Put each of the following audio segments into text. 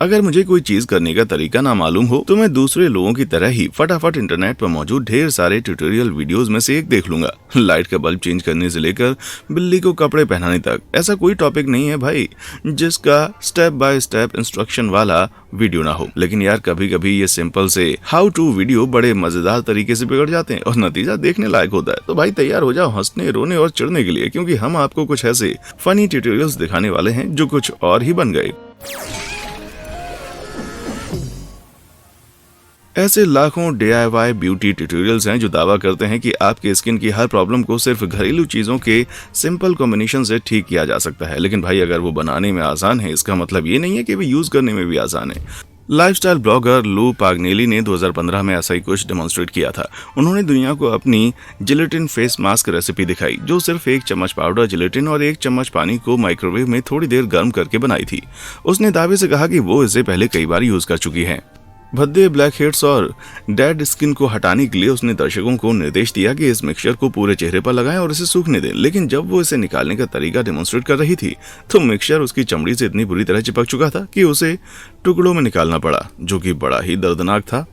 अगर मुझे कोई चीज करने का तरीका ना मालूम हो तो मैं दूसरे लोगों की तरह ही फटाफट इंटरनेट पर मौजूद ढेर सारे ट्यूटोरियल वीडियोस में से एक देख लूंगा। लाइट का बल्ब चेंज करने से लेकर बिल्ली को कपड़े पहनाने तक ऐसा कोई टॉपिक नहीं है भाई जिसका स्टेप बाय स्टेप इंस्ट्रक्शन वाला वीडियो ना हो। लेकिन यार कभी कभी ये सिंपल से हाउ टू वीडियो बड़े मजेदार तरीके से बिगड़ जाते हैं और नतीजा देखने लायक होता है। तो भाई तैयार हो जाओ हंसने रोने और चिढ़ने के लिए, क्योंकि हम आपको कुछ ऐसे फनी ट्यूटोरियल्स दिखाने वाले हैं जो कुछ और ही बन गए। ऐसे लाखों DIY ब्यूटी ट्यूटोरियल्स हैं जो दावा करते हैं कि आपके स्किन की हर प्रॉब्लम को सिर्फ घरेलू चीजों के सिंपल कॉम्बिनेशन से ठीक किया जा सकता है। लेकिन भाई अगर वो बनाने में आसान है इसका मतलब ये नहीं है कि वो यूज करने में भी आसान है। लाइफस्टाइल ब्लॉगर लू पागनेली ने 2015 में ऐसा ही कुछ डेमोन्स्ट्रेट किया था। उन्होंने दुनिया को अपनी जिलेटिन फेस मास्क रेसिपी दिखाई जो सिर्फ 1 चम्मच पाउडर जिलेटिन और 1 चम्मच पानी को माइक्रोवेव में थोड़ी देर गर्म करके बनाई थी। उसने दावे से कहा कि वो इसे पहले कई बार यूज कर चुकी है। भद्दे ब्लैक हेड्स और डेड स्किन को हटाने के लिए उसने दर्शकों को निर्देश दिया कि इस मिक्सचर को पूरे चेहरे पर लगाएं और इसे सूखने दें। लेकिन जब वो इसे निकालने का तरीका डेमोन्स्ट्रेट कर रही थी तो मिक्सचर उसकी चमड़ी से इतनी बुरी तरह चिपक चुका था कि उसे टुकड़ों में निकालना पड़ा, जो कि बड़ा ही दर्दनाक था।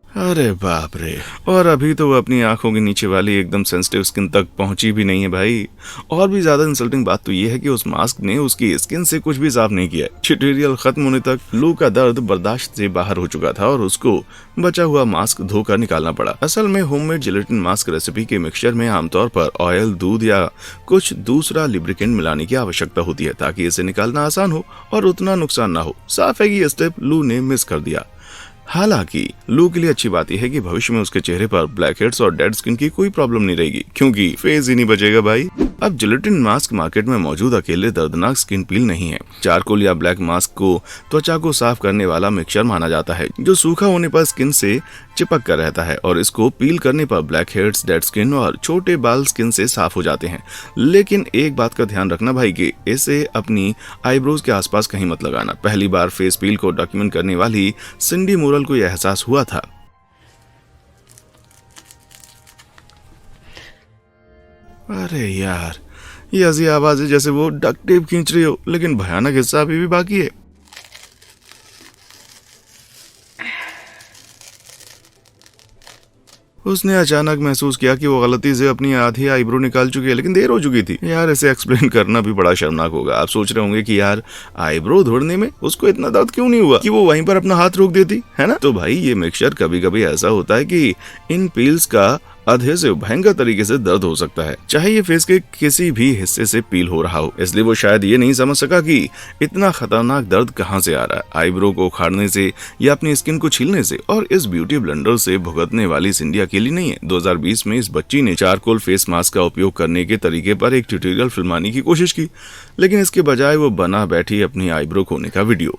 अरे बाप रे। और अभी तो वो अपनी आंखों के नीचे वाली एकदम सेंसिटिव स्किन तक पहुंची भी नहीं है भाई। और भी ज्यादा इंसल्टिंग बात तो ये है कि उस मास्क ने उसकी स्किन से कुछ भी साफ नहीं किया। ट्यूटोरियल खत्म होने तक लू का दर्द बर्दाश्त से बाहर हो चुका था और उसको बचा हुआ मास्क धोकर निकालना पड़ा। असल में होममेड जिलेटिन मास्क रेसिपी के मिक्सचर में आमतौर पर ऑयल, दूध या कुछ दूसरा लिब्रिकेंट मिलाने की आवश्यकता होती है ताकि इसे निकालना आसान हो और उतना नुकसान ना हो। साफ है कि ये स्टेप लू ने मिस कर दिया। हालांकि लू के लिए अच्छी बात यह है कि भविष्य में उसके चेहरे पर ब्लैक हेड्स और डेड स्किन की कोई प्रॉब्लम नहीं रहेगी, क्योंकि फेस ही नहीं बचेगा भाई। अब जिलेटिन मास्क मार्केट में मौजूद अकेले दर्दनाक स्किन पील नहीं है। चारकोल या ब्लैक मास्क को त्वचा को साफ करने वाला मिक्सचर माना जाता है जो सूखा होने पर स्किन से चिपक कर रहता है और इसको पील करने पर ब्लैक हेड्स, डेड स्किन और छोटे बाल स्किन से साफ हो जाते हैं। लेकिन एक बात का ध्यान रखना भाई कि इसे अपनी आईब्रोज के आसपास कहीं मत लगाना। पहली बार फेस पील को डॉक्यूमेंट करने वाली सिंडी मोरल को यह एहसास हुआ था। अरे यार ये ऐसी आवाज है जैसे वो डक्ट टेप खींच रही हो, लेकिन भयानक हिस्सा अभी भी बाकी है। उसने अचानक महसूस किया कि वो गलती से अपनी आधी आईब्रो निकाल चुकी है, लेकिन देर हो चुकी थी। यार इसे एक्सप्लेन करना भी बड़ा शर्मनाक होगा। आप सोच रहे होंगे कि यार आईब्रो धोने में उसको इतना दर्द क्यों नहीं हुआ कि वो वहीं पर अपना हाथ रोक देती, है ना? तो भाई ये मिक्सचर कभी कभी ऐसा होता है कि इन पील्स का अधेसिव भयंकर तरीके से दर्द हो सकता है, चाहे ये फेस के किसी भी हिस्से से पील हो रहा हो। इसलिए वो शायद ये नहीं समझ सका कि इतना खतरनाक दर्द कहां से आ रहा है, आईब्रो को उखाड़ने से या अपनी स्किन को छीलने से। और इस ब्यूटी ब्लंडर से भुगतने वाली सिंडी अकेली नहीं है। 2020 में इस बच्ची ने चारकोल फेस मास्क का उपयोग करने के तरीके पर एक ट्यूटोरियल फिल्माने की कोशिश की, लेकिन इसके बजाय वो बना बैठी अपनी आईब्रो खोने का वीडियो।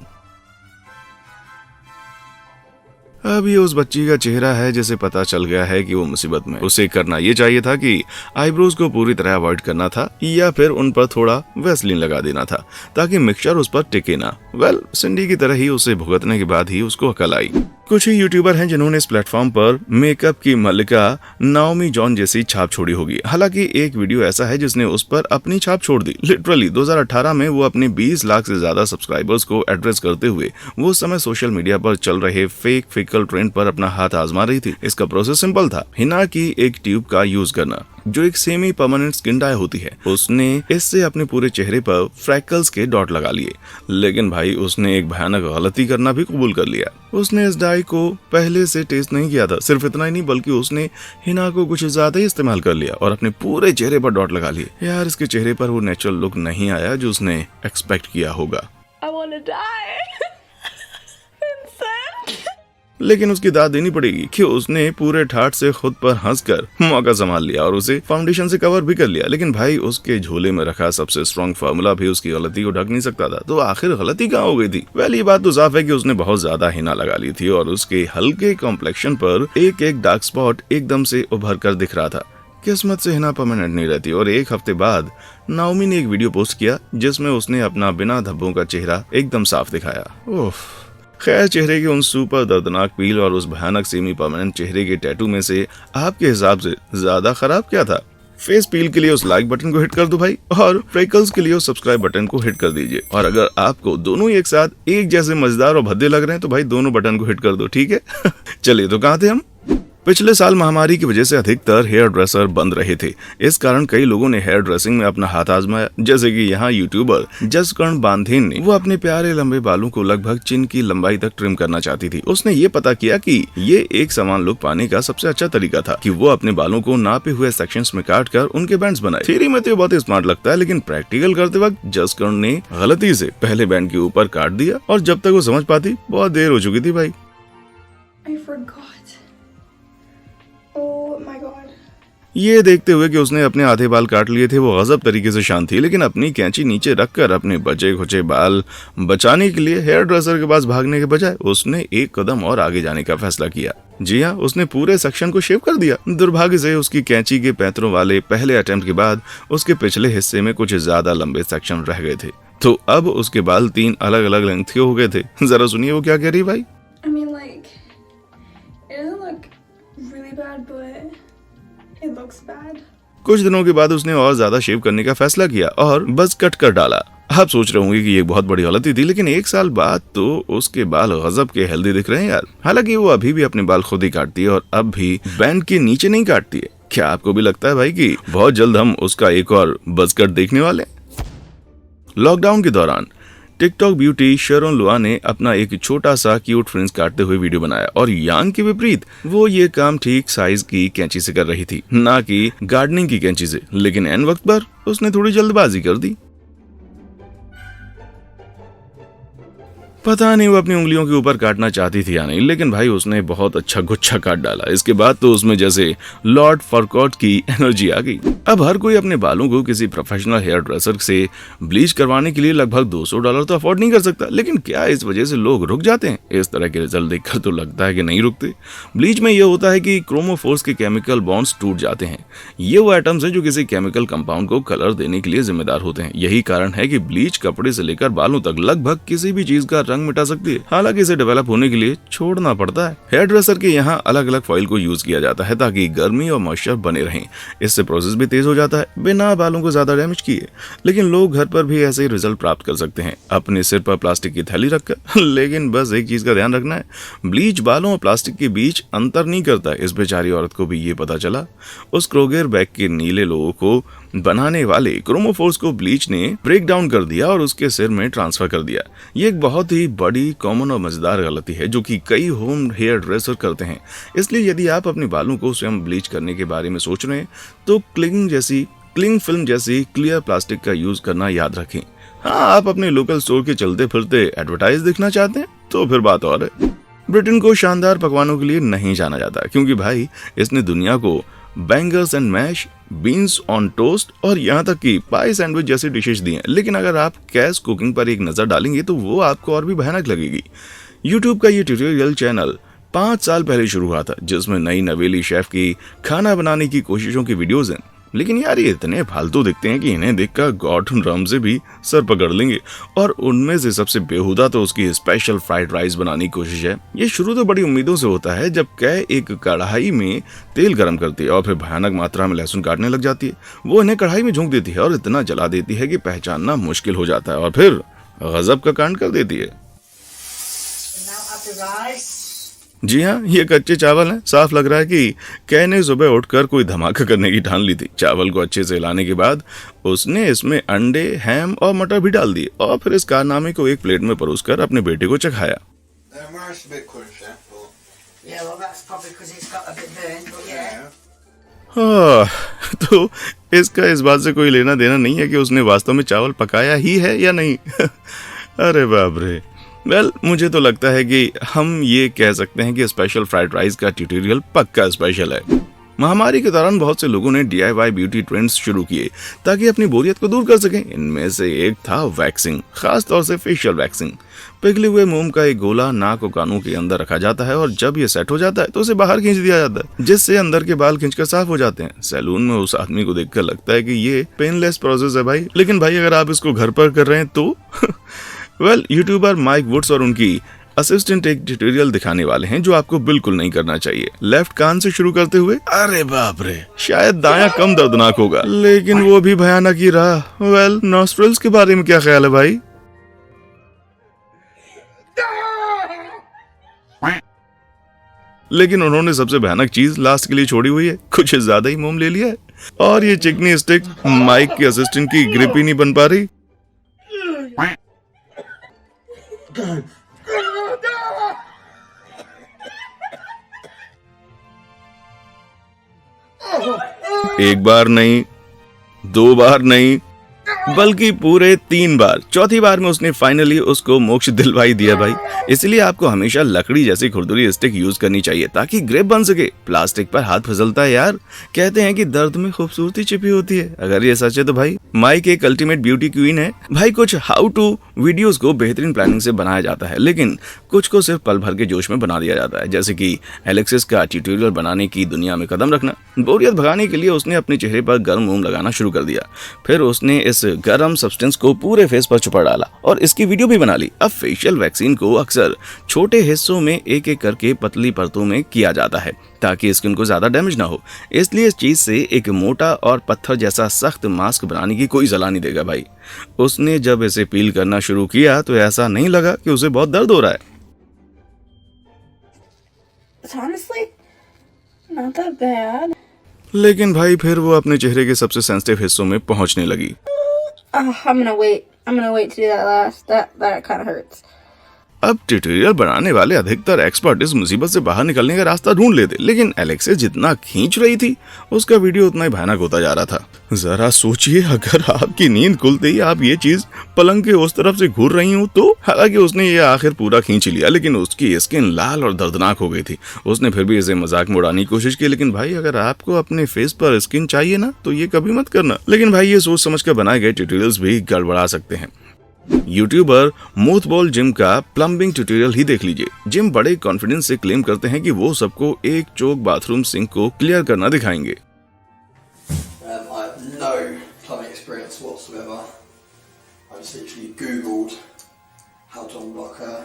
अब ये उस बच्ची का चेहरा है जिसे पता चल गया है कि वो मुसीबत में। उसे करना ये चाहिए था कि आईब्रोज को पूरी तरह अवॉइड करना था या फिर उन पर थोड़ा वैसलीन लगा देना था ताकि मिक्सचर उस पर टिके ना। वेल सिंडी की तरह ही उसे भुगतने के बाद ही उसको अकल आई। कुछ ही यूट्यूबर हैं जिन्होंने इस प्लेटफॉर्म पर मेकअप की मल्लिका नाओमी जॉन जैसी छाप छोड़ी होगी। हालांकि एक वीडियो ऐसा है जिसने उस पर अपनी छाप छोड़ दी। लिटरली 2018 में वो अपने 20 लाख से ज्यादा सब्सक्राइबर्स को एड्रेस करते हुए वो समय सोशल मीडिया पर चल रहे फेक फिकल ट्रेंड पर अपना हाथ आजमा रही थी। इसका प्रोसेस सिंपल था, हिना की एक ट्यूब का यूज करना जो एक सेमी परमानेंट स्किन डाई होती है। उसने इससे अपने पूरे चेहरे पर फ्रैकल्स के डॉट लगा लिए। लेकिन भाई उसने एक भयानक गलती करना भी कबूल कर लिया। उसने इस डाई को पहले से टेस्ट नहीं किया था। सिर्फ इतना ही नहीं बल्कि उसने हिना को कुछ ज्यादा ही इस्तेमाल कर लिया और अपने पूरे चेहरे पर डॉट लगा लिए। यार इसके चेहरे पर वो नेचुरल लुक नहीं आया जो उसने एक्सपेक्ट किया होगा। लेकिन उसकी दाद देनी पड़ेगी कि उसने पूरे ठाठ से खुद पर हंसकर मौका संभाल लिया और उसे फाउंडेशन से कवर भी कर लिया। लेकिन भाई उसके झोले में रखा सबसे स्ट्रॉन्ग फार्मूला भी उसकी गलती को ढक नहीं सकता था। तो आखिर गलती कहाँ हो गई थी? वेल ये बात तो साफ है कि उसने बहुत ज्यादा हिना लगा ली थी और उसके हल्के कॉम्प्लेक्शन पर एक एक डार्क स्पॉट एकदम से उभर कर दिख रहा था। किस्मत से हिना परमानेंट नहीं रहती। और एक हफ्ते बाद नाओमी ने एक वीडियो पोस्ट किया जिसमें उसने अपना बिना धब्बों का चेहरा एकदम साफ दिखाया। ओह खैर चेहरे के उन सुपर दर्दनाक पील और उस भयानक सेमी परमानेंट चेहरे के टैटू में से आपके हिसाब से ज्यादा खराब क्या था? फेस पील के लिए उस लाइक बटन को हिट कर दो भाई, और फ्रेकल्स के लिए उस सब्सक्राइब बटन को हिट कर दीजिए। और अगर आपको दोनों ही एक साथ एक जैसे मजेदार और भद्दे लग रहे हैं तो भाई दोनों बटन को हिट कर दो, ठीक है। चलिए, तो कहाँ थे हम? पिछले साल महामारी की वजह से अधिकतर हेयर ड्रेसर बंद रहे थे। इस कारण कई लोगों ने हेयर ड्रेसिंग में अपना हाथ आजमाया, जैसे कि यहाँ यूट्यूबर जसकर्ण बांधेन ने। वो अपने प्यारे लंबे बालों को लगभग चिन की लंबाई तक ट्रिम करना चाहती थी। उसने ये पता किया कि ये एक समान लुक पाने का सबसे अच्छा तरीका था कि वो अपने बालों को नापे हुए सेक्शंस में काट कर उनके बैंड्स बनाए। थ्योरी में तो बहुत स्मार्ट लगता है, लेकिन प्रैक्टिकल करते वक्त जसकर्ण ने गलती से पहले बैंड के ऊपर काट दिया, और जब तक वो समझ पाती बहुत देर हो चुकी थी भाई। ये देखते हुए कि उसने अपने आधे बाल काट लिए थे, वो गजब तरीके से शांत थी, लेकिन अपनी कैंची नीचे रखकर अपने बचे खुचे बाल बचाने के लिए हेयर ड्रेसर के पास भागने के बजाय उसने एक कदम और आगे जाने का फैसला किया। जी हाँ, उसने पूरे सेक्शन को शेव कर दिया। दुर्भाग्य से उसकी कैंची के पैंतरों वाले पहले अटेम्प्ट के बाद उसके पिछले हिस्से में कुछ ज्यादा लंबे सेक्शन रह गए थे, तो अब उसके बाल 3 अलग अलग लेंथ के हो गए थे। जरा सुनिए वो क्या कह रही भाई। It looks bad. कुछ दिनों के बाद उसने और ज्यादा शेव करने का फैसला किया और बस कट कर डाला। आप सोच रहे होंगे कि ये बहुत बड़ी गलती थी, लेकिन 1 साल बाद तो उसके बाल गजब के हेल्दी दिख रहे हैं यार। हालांकि वो अभी भी अपने बाल खुद ही काटती है और अब भी बैंड के नीचे नहीं काटती है। क्या आपको भी लगता है भाई कि बहुत जल्द हम उसका एक और बस कट देखने वाले? लॉकडाउन के दौरान टिकटॉक ब्यूटी शरोन लुआ ने अपना एक छोटा सा क्यूट फ्रिंज काटते हुए वीडियो बनाया, और यांग के विपरीत वो ये काम ठीक साइज की कैंची से कर रही थी, ना कि गार्डनिंग की कैंची से। लेकिन एन वक्त पर उसने थोड़ी जल्दबाजी कर दी। पता नहीं वो अपनी उंगलियों के ऊपर काटना चाहती थी या नहीं, लेकिन भाई उसने बहुत अच्छा गुच्छा काट डाला। इसके बाद तो उसमें जैसे लॉर्ड फरकॉट की एनर्जी आ गई। अब हर कोई अपने बालों को किसी प्रोफेशनल हेयर ड्रेसर से ब्लीच करवाने के लिए लगभग $200 तो अफोर्ड नहीं कर सकता, लेकिन क्या इस वजह से लोग रुक जाते हैं? इस तरह के रिजल्ट देखकर तो लगता है कि नहीं रुकते। ब्लीच में यह होता है कि क्रोमोफोर्स के केमिकल बॉन्ड्स टूट जाते हैं। ये वो एटम्स हैं जो किसी केमिकल कंपाउंड को कलर देने के लिए जिम्मेदार होते हैं। यही कारण है कि ब्लीच कपड़े से लेकर बालों तक लगभग किसी भी चीज का रंग मिटा सकती है। हालांकि इसे डेवलप होने के लिए छोड़ना पड़ता है। हेयर ड्रेसर के यहाँ अलग अलग फॉइल को यूज किया जाता है ताकि गर्मी और मॉइस्चर बने रहें। इससे प्रोसेस भी तेज हो जाता है बिना बालों को ज्यादा डैमेज किए। लेकिन लोग घर पर भी ऐसे ही रिजल्ट प्राप्त कर सकते हैं, अपने सिर पर प्लास्टिक की थैली रखकर। लेकिन बस एक चीज का ध्यान रखना है, ब्लीच बालों और प्लास्टिक के बीच अंतर नहीं करता। इस बेचारी औरत को भी ये पता चला। उस क्रोगेर बैग के नीले लोगों को बनाने वाले क्रोमोफोर्स को ब्लीच ने ब्रेक डाउन कर दिया और उसके सिर में ट्रांसफर कर दिया। ये एक बहुत ही बड़ी, कॉमन और मजेदार गलती है जो कि कई होम हेयर ड्रेसर करते हैं। इसलिए यदि आप अपने बालों को स्वयं ब्लीच करने के बारे में सोच रहे हैं तो क्लिंग फिल्म जैसी क्लियर प्लास्टिक का यूज करना याद रखें। हाँ, आप अपने लोकल स्टोर के चलते फिरते एडवर्टाइज देखना चाहते हैं तो फिर बात और है। ब्रिटेन को शानदार पकवानों के लिए नहीं जाना जाता, क्योंकि भाई इसने दुनिया को bangers and mash, beans on toast और यहाँ तक कि पाई सैंडविच जैसी डिशेस दी हैं। लेकिन अगर आप कैश कुकिंग पर एक नजर डालेंगे तो वो आपको और भी भयानक लगेगी। यूट्यूब का ये ट्यूटोरियल चैनल 5 साल पहले शुरू हुआ था, जिसमें नई नवेली शेफ की खाना बनाने की कोशिशों की वीडियोज हैं। लेकिन यार ये इतने फालतू दिखते हैं कि इन्हें देखकर गॉर्डन रामसे भी सर पकड़ लेंगे। और उनमें से सबसे बेहुदा तो उसकी स्पेशल फ्राइड राइस बनाने की कोशिश है। ये शुरू तो बड़ी उम्मीदों से होता है, जब कै एक कढ़ाई में तेल गर्म करती है और फिर भयानक मात्रा में लहसुन काटने लग जाती है। वो इन्हें कढ़ाई में झोंक देती है और इतना जला देती है कि पहचानना मुश्किल हो जाता है, और फिर गजब का कांड कर देती है। जी हाँ, ये कच्चे चावल हैं। साफ लग रहा है कि कै ने सुबह उठकर कोई धमाका करने की ठान ली थी। चावल को अच्छे से हिलाने के बाद उसने इसमें अंडे, हैम और मटर भी डाल दिए और फिर इस कारनामे को एक प्लेट में परोसकर अपने बेटे को चखाया। तो इसका इस बात से कोई लेना देना नहीं है कि उसने वास्तव में चावल पकाया ही है या नहीं। अरे बाप रे। मुझे तो लगता है कि हम ये कह सकते हैं कि स्पेशल फ्राइड राइस का ट्यूटोरियल पक्का स्पेशल है। महामारी के दौरान बहुत से लोगों ने DIY ब्यूटी ट्रेंड्स शुरू किए ताकि अपनी बोरियत को दूर कर सकें। इनमें से एक था वैक्सिंग, खास तौर से फेशियल वैक्सिंग। पिघले हुए मोम का एक गोला नाक और कानों के अंदर रखा जाता है और जब ये सेट हो जाता है तो उसे बाहर खींच दिया जाता है, जिससे अंदर के बाल खींचकर साफ हो जाते हैं। सैलून में उस आदमी को देखकर लगता है कि ये पेनलेस प्रोसेस है भाई, लेकिन भाई अगर आप इसको घर पर कर रहे हैं तो यूट्यूबर माइक वुड्स और उनकी असिस्टेंट एक ट्यूटोरियल दिखाने वाले हैं जो आपको बिल्कुल नहीं करना चाहिए। लेफ्ट कान से शुरू करते हुए, अरे बाप रे, शायद दायां कम दर्दनाक होगा, लेकिन वो भी भयानक ही रहा। वेल, नॉस्ट्रल्स के बारे में क्या ख्याल है भाई? लेकिन उन्होंने सबसे भयानक चीज लास्ट के लिए छोड़ी हुई है। कुछ ज्यादा ही मोम ले लिया है और ये चिकनी स्टिक माइक के असिस्टेंट की ग्रिप ही नहीं बन पा रही। एक बार नहीं, 2 बार नहीं, बल्कि पूरे 3 बार। चौथी बार में उसने फाइनली उसको मोक्ष दिलवाई दिया भाई। इसलिए आपको हमेशा लकड़ी जैसी खुरदुरी स्टिक यूज करनी चाहिए ताकि ग्रिप बन सके। प्लास्टिक पर हाथ फिसलता है यार। कहते हैं कि दर्द में खूबसूरती छिपी होती है। अगर ये सच है तो भाई माइक एक अल्टीमेट ब्यूटी क्वीन है भाई। कुछ हाउ टू वीडियोस को बेहतरीन प्लानिंग से बनाया जाता है, लेकिन कुछ को सिर्फ पल भर के जोश में बना दिया जाता है। जैसे कि एलेक्सिस का ट्यूटोरियल बनाने की दुनिया में कदम रखना। बोरियत भगाने के लिए उसने अपने चेहरे पर गर्म मोम लगाना शुरू कर दिया। फिर उसने इस गर्म सब्सटेंस को पूरे फेस पर छुपा डाला और इसकी वीडियो भी बना ली। अब फेशियल वैक्सीन को अक्सर छोटे हिस्सों में एक एक करके पतली परतों में किया जाता है ताकि स्किन को ज्यादा डैमेज ना हो। इसलिए इस चीज से एक मोटा और पत्थर जैसा सख्त मास्क बनाने की कोई सलाह नहीं देगा भाई। उसने जब इसे पील करना शुरू किया तो ऐसा नहीं लगा कि उसे बहुत दर्द हो रहा है। It's honestly not that bad. लेकिन भाई फिर वो अपने चेहरे के सबसे सेंसिटिव हिस्सों में पहुंचने लगी। I'm gonna wait to do that last. That kind of hurts. अब ट्यूटोरियल बनाने वाले अधिकतर एक्सपर्ट इस मुसीबत से बाहर निकलने का रास्ता ढूंढ लेते, लेकिन एलेक्सिस जितना खींच रही थी उसका वीडियो उतना ही भयानक होता जा रहा था। जरा सोचिए, अगर आपकी नींद खुलते ही आप ये चीज पलंग के उस तरफ से घूर रही हूँ तो। हालांकि उसने ये आखिर पूरा खींच लिया, लेकिन उसकी स्किन लाल और दर्दनाक हो गई थी। उसने फिर भी इसे मजाक में उड़ाने की कोशिश की, लेकिन भाई अगर आपको अपने फेस पर स्किन चाहिए ना तो ये कभी मत करना। लेकिन भाई ये सोच समझ कर बनाए गए ट्यूटोरियल्स भी गड़बड़ा सकते हैं। यूट्यूबर मोथबॉल जिम का प्लम्बिंग ट्यूटोरियल ही देख लीजिए। जिम बड़े कॉन्फिडेंस से क्लेम करते हैं कि वो सबको एक चोक बाथरूम सिंक को क्लियर करना दिखाएंगे। I have no plumbing experience whatsoever. I just literally Googled how to unlock a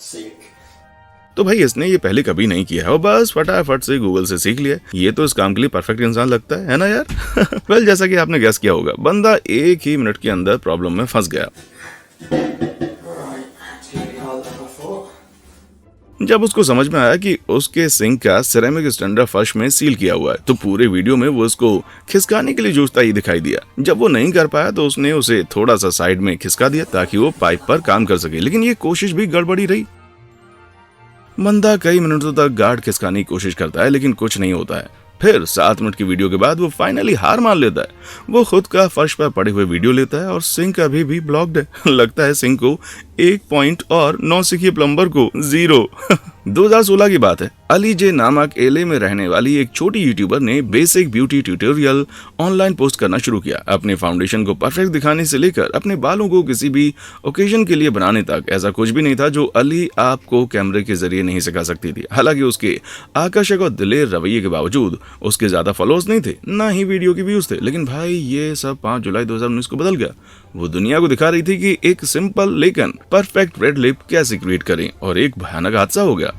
sink. तो भाई इसने ये पहले कभी नहीं किया है और बस फटाफट से गूगल से सीख लिया। ये तो इस काम के लिए परफेक्ट इंसान लगता है ना यार। वेल, जैसा कि आपने गेस किया होगा, बंदा 1 ही मिनट के अंदर प्रॉब्लम में फंस गया। जब उसको समझ में आया कि उसके सिंक का सिरेमिक स्टैंडर्ड फर्श में सील किया हुआ है, तो पूरे वीडियो में वो उसको खिसकाने के लिए जूझता ही दिखाई दिया। जब वो नहीं कर पाया तो उसने उसे थोड़ा सा साइड में खिसका दिया ताकि वो पाइप पर काम कर सके, लेकिन ये कोशिश भी गड़बड़ी रही। बंदा कई मिनटों तक गार्ड खिसकाने की कोशिश करता है, लेकिन कुछ नहीं होता है। फिर 7 मिनट की वीडियो के बाद वो फाइनली हार मान लेता है। वो खुद का फर्श पर पड़े हुए वीडियो लेता है और सिंक अभी भी ब्लॉक्ड है। लगता है सिंक को 1 पॉइंट और नौसिखिए प्लम्बर को 0। 2016 की बात है। अली जे नामक एले में रहने वाली एक छोटी यूट्यूबर ने basic beauty tutorial online post करना शुरू किया। अपने फाउंडेशन को परफेक्ट दिखाने से लेकर अपने बालों को किसी भी ओकेजन के लिए बनाने तक, ऐसा कुछ भी नहीं था जो अली आपको कैमरे के जरिए नहीं सिखा सकती थी। हालांकि उसके आकर्षक और दिलेर रवैये के बावजूद उसके ज्यादा फॉलोअर्स नहीं थे, ना ही वीडियो के व्यूज थे। लेकिन भाई ये सब 5 जुलाई 2019 को बदल गया। वो दुनिया को दिखा रही थी कि एक सिंपल लेकिन परफेक्ट रेड लिप कैसे क्रिएट करें, और एक भयानक हादसा हो गया।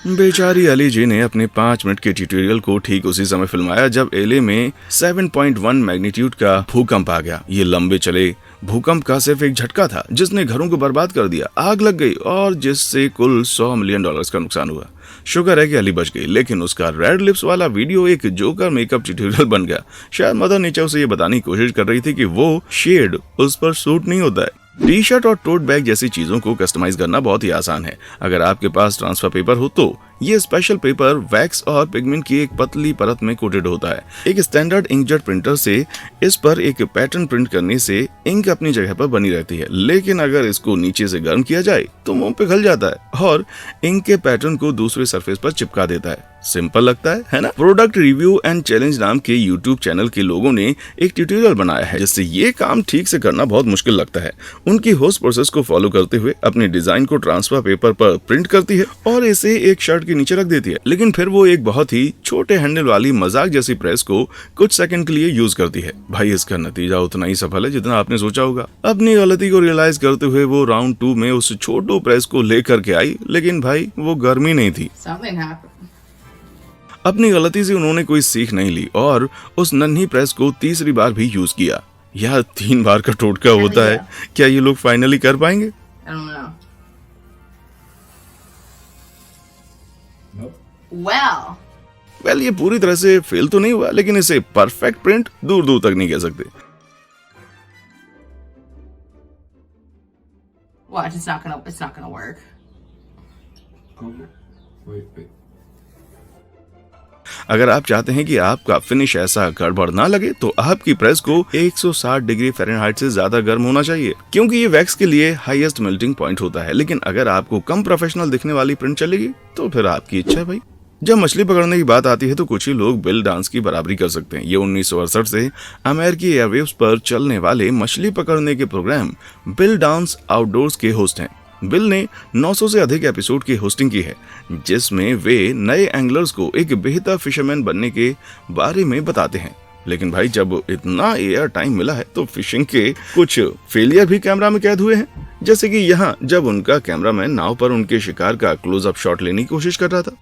बेचारी अली जी ने अपने 5 मिनट के ट्यूटोरियल को ठीक उसी समय फिल्माया जब एले में 7.1 मैग्नीट्यूड का भूकंप आ गया। ये लंबे चले भूकंप का सिर्फ एक झटका था जिसने घरों को बर्बाद कर दिया। आग लग गई और जिससे कुल $100 मिलियन का नुकसान हुआ। शुक्र है कि अली बच गई, लेकिन उसका रेड लिप्स वाला वीडियो एक जोकर मेकअप ट्यूटोरियल बन गया। शायद मदर नेचर उसे ये बताने की कोशिश कर रही थी कि वो शेड उस पर सूट नहीं होता है। टी शर्ट और टोट बैग जैसी चीजों को कस्टमाइज करना बहुत ही आसान है। अगर आपके पास ट्रांसफर पेपर हो तो ये स्पेशल पेपर वैक्स और पिगमेंट की एक पतली परत में कोटेड होता है। एक स्टैंडर्ड इंकजेट प्रिंटर से इस पर एक पैटर्न प्रिंट करने से इंक अपनी जगह पर बनी रहती है, लेकिन अगर इसको नीचे से गर्म किया जाए तो मुंह पिघल जाता है और इंक के पैटर्न को दूसरे सरफेस पर चिपका देता है। सिंपल लगता है ना? प्रोडक्ट रिव्यू एंड चैलेंज नाम के यूट्यूब चैनल के लोगों ने एक ट्यूटोरियल बनाया है जिससे ये काम ठीक से करना बहुत मुश्किल लगता है। उनकी होस्ट प्रोसेस को फॉलो करते हुए अपने डिजाइन को ट्रांसफर पेपर पर प्रिंट करती है और इसे एक शर्ट के नीचे रख देती है, लेकिन फिर वो एक बहुत ही छोटे हैंडल वाली मजाक जैसी प्रेस को कुछ सेकंड के लिए यूज करती है। भाई इसका नतीजा उतना ही सफल है जितना आपने सोचा होगा। अपनी गलती को रियलाइज करते हुए वो राउंड 2 में उस छोटो प्रेस को लेकर के आई, लेकिन भाई वो गर्मी नहीं थी। अपनी गलती से उन्होंने कोई सीख नहीं ली और उस नन्ही प्रेस को तीसरी बार भी यूज किया। यार 3 बार का टोटका होता है, क्या ये लोग फाइनली कर पाएंगे? वेल ये पूरी तरह से फेल तो नहीं हुआ, लेकिन इसे परफेक्ट प्रिंट दूर दूर तक नहीं कह सकते। Watch, it's not gonna work. Wait. अगर आप चाहते हैं कि आपका फिनिश ऐसा गड़बड़ ना लगे तो आपकी प्रेस को 160 डिग्री फ़ारेनहाइट से ज्यादा गर्म होना चाहिए, क्योंकि ये वैक्स के लिए हाईएस्ट मेल्टिंग पॉइंट होता है। लेकिन अगर आपको कम प्रोफेशनल दिखने वाली प्रिंट चलेगी तो फिर आपकी इच्छा है भाई। जब मछली पकड़ने की बात आती है तो कुछ ही लोग बिल डांस की बराबरी कर सकते हैं। ये 1968 से अमेरिकी एयरवेव्स पर चलने वाले मछली पकड़ने के प्रोग्राम बिल डांस आउटडोर्स के होस्ट हैं। बिल ने 900 से अधिक एपिसोड की होस्टिंग की है, जिसमें वे नए एंगलर्स को एक बेहतर फिशरमैन बनने के बारे में बताते हैं। लेकिन भाई जब इतना एयर टाइम मिला है तो फिशिंग के कुछ फेलियर भी कैमरा में कैद हुए हैं, जैसे कि यहाँ जब उनका कैमरामैन नाव पर उनके शिकार का क्लोजअप शॉट लेने की कोशिश कर रहा था।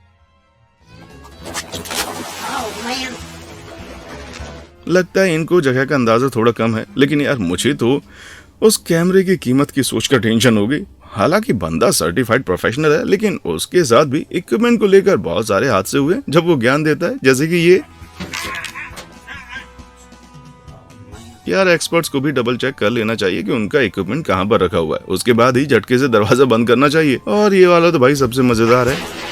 लगता है इनको जगह का अंदाजा थोड़ा कम है, लेकिन यार मुझे तो उस कैमरे की कीमत की सोच कर टेंशन हो गई। हालांकि बंदा सर्टिफाइड प्रोफेशनल है, लेकिन उसके साथ भी इक्विपमेंट को लेकर बहुत सारे हादसे हुए जब वो ज्ञान देता है, जैसे कि ये। यार एक्सपर्ट्स को भी डबल चेक कर लेना चाहिए कि उनका इक्विपमेंट कहां पर रखा हुआ है, उसके बाद ही झटके से दरवाजा बंद करना चाहिए। और ये वाला तो भाई सबसे मजेदार है।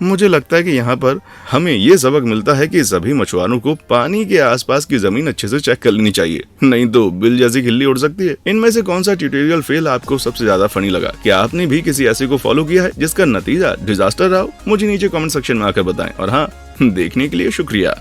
मुझे लगता है कि यहाँ पर हमें ये सबक मिलता है कि सभी मछुआरों को पानी के आसपास की जमीन अच्छे से चेक कर लेनी चाहिए, नहीं तो बिल जैसी खिल्ली उड़ सकती है। इनमें से कौन सा ट्यूटोरियल फेल आपको सबसे ज्यादा फनी लगा? क्या आपने भी किसी ऐसे को फॉलो किया है जिसका नतीजा डिजास्टर रहा हो? मुझे नीचे कमेंट सेक्शन में आकर बताएं। और हाँ, देखने के लिए शुक्रिया।